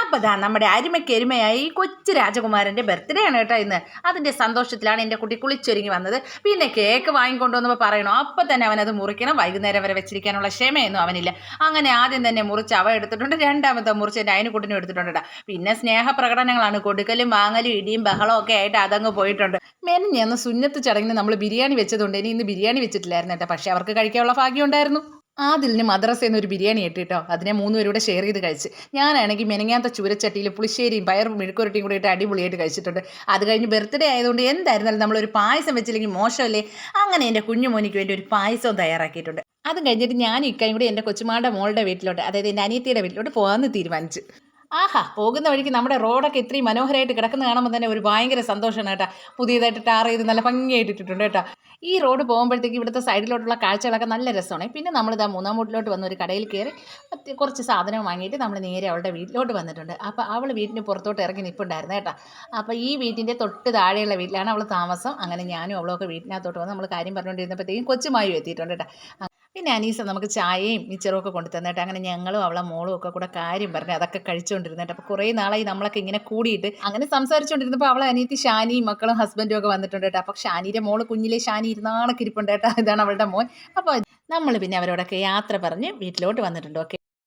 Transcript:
അപ്പോൾ ദാ നമ്മുടെ അരുമയ്ക്കെരുമയായി ഈ കൊച്ചു രാജകുമാരൻ്റെ ബർത്ത്ഡേ ആണ് കേട്ടോ ഇന്ന്. അതിൻ്റെ സന്തോഷത്തിലാണ് എൻ്റെ കുട്ടി കുളിച്ചൊരുങ്ങി വന്നത്. പിന്നെ കേക്ക് വാങ്ങിക്കൊണ്ട് വന്നപ്പോൾ പറയണോ അപ്പം തന്നെ അവനത് മുറിക്കണം, വൈകുന്നേരം വരെ വെച്ചിരിക്കാനുള്ള ക്ഷമയൊന്നും അവനില്ല. അങ്ങനെ ആദ്യം തന്നെ മുറിച്ച് അവ എടുത്തിട്ടുണ്ട്, രണ്ടാമത്തെ മുറിച്ച് എൻ്റെ അയനുകുട്ടിനും എടുത്തിട്ടുണ്ട് കേട്ടോ. പിന്നെ സ്നേഹപ്രകടനങ്ങളാണ്, കൊടുക്കലും വാങ്ങലും ഇടിയും ബഹളവും ഒക്കെ ആയിട്ട് അതങ്ങ് പോയിട്ടുണ്ട്. മെനഞ്ഞന്ന് സുന്നത്ത് ചടങ്ങിന് നമ്മൾ ബിരിയാണി വെച്ചതുകൊണ്ട് ഇന്ന് ബിരിയാണി വെച്ചിട്ടില്ലായിരുന്നു കേട്ടോ. പക്ഷേ അവർക്ക് കഴിക്കാനുള്ള ഭാഗ്യം ഉണ്ടായിരുന്നു. ആദിലിന് മദ്രസയിൽ നിന്ന് ഒരു ബിരിയാണി ഇട്ടിട്ടോ, അതിനെ 3 പേരൂടെ ഷെയർ ചെയ്ത് കഴിച്ച്. ഞാനാണെങ്കിൽ മെനങ്ങാത്ത ചൂരച്ചട്ടിയിൽ പുളിശ്ശേരിയും പയറും മെഴുക്കുരട്ടിയും കൂടി ഇട്ട് അടിപൊളിയായിട്ട് കഴിച്ചിട്ടുണ്ട്. അത് കഴിഞ്ഞ് ബർത്ത്ഡേ ആയതുകൊണ്ട് എന്തായിരുന്നാലും നമ്മളൊരു പായസം വെച്ചില്ലെങ്കിൽ മോശമല്ലേ. അങ്ങനെ എൻ്റെ കുഞ്ഞുമോനിക്ക് വേണ്ടി ഒരു പായസവും തയ്യാറാക്കിയിട്ടുണ്ട്. അതും കഴിഞ്ഞിട്ട് ഞാൻ ഇക്കയും കൂടി എൻ്റെ കൊച്ചുമാളുടെ മോളുടെ വീട്ടിലോട്ട്, അതായത് എൻ്റെ അനിയത്തിയുടെ വീട്ടിലോട്ട് പോകാമെന്ന് തീരുമാനിച്ചു. ആഹാ, പോകുന്ന വഴിക്ക് നമ്മുടെ റോഡൊക്കെ ഇത്രയും മനോഹരമായിട്ട് കിടക്കുന്ന കാണുമ്പോൾ തന്നെ ഒരു ഭയങ്കര സന്തോഷമാണ് കേട്ടോ. പുതിയതായിട്ട് ടാർ ചെയ്ത് നല്ല ഭംഗിയായിട്ട് ഇട്ടിട്ടുണ്ട് കേട്ടോ. ഈ റോഡ് പോകുമ്പോഴത്തേക്ക് ഇവിടുത്തെ സൈഡിലോട്ടുള്ള കാഴ്ചകളൊക്കെ നല്ല രസമാണ്. പിന്നെ നമ്മളിതാ 3-ാം വീട്ടിലോട്ട് വന്ന ഒരു കടയിൽ കയറി കുറച്ച് സാധനം വാങ്ങിയിട്ട് നമ്മൾ നേരെ അവളുടെ വീട്ടിലോട്ട് വന്നിട്ടുണ്ട്. അപ്പോൾ അവൾ വീട്ടിന് പുറത്തോട്ട് ഇറങ്ങി നിൽപ്പുണ്ടായിരുന്നു കേട്ടോ. അപ്പോൾ ഈ വീട്ടിൻ്റെ തൊട്ട് താഴെയുള്ള വീട്ടിലാണ് അവൾ താമസം. അങ്ങനെ ഞാനും അവളൊക്കെ വീട്ടിനകത്തോട്ട് വന്ന് നമ്മൾ കാര്യം പറഞ്ഞുകൊണ്ടിരുന്നപ്പോഴത്തേക്കും കൊച്ചുമായും എത്തിയിട്ടുണ്ട് കേട്ടോ. പിന്നെ അനീസ നമുക്ക് ചായയും മിച്ചറും ഒക്കെ കൊണ്ടു തന്നിട്ട് അങ്ങനെ ഞങ്ങളും അവളെ മോളും ഒക്കെ കൂടെ കാര്യം പറഞ്ഞ് അതൊക്കെ കഴിച്ചുകൊണ്ടിരുന്നിട്ട്. അപ്പോൾ കുറേ നാളായി നമ്മളൊക്കെ ഇങ്ങനെ കൂടിയിട്ട് അങ്ങനെ സംസാരിച്ചുകൊണ്ടിരുന്നപ്പോൾ അവളെ അനിയത്തി ഷാനിയും മക്കളും ഹസ്ബൻഡും ഒക്കെ വന്നിട്ടുണ്ട് കേട്ടോ. അപ്പോൾ ഷാനിയുടെ മോള് കുഞ്ഞിലെ ഷാനി ഇരുന്നാണൊക്കെ ഇരിപ്പുണ്ട് കേട്ടോ. ഇതാണ് അവളുടെ മോൻ. അപ്പോൾ നമ്മൾ പിന്നെ അവരോടൊക്കെ യാത്ര പറഞ്ഞ് വീട്ടിലോട്ട് വന്നിട്ടുണ്ട്. ഓക്കെ.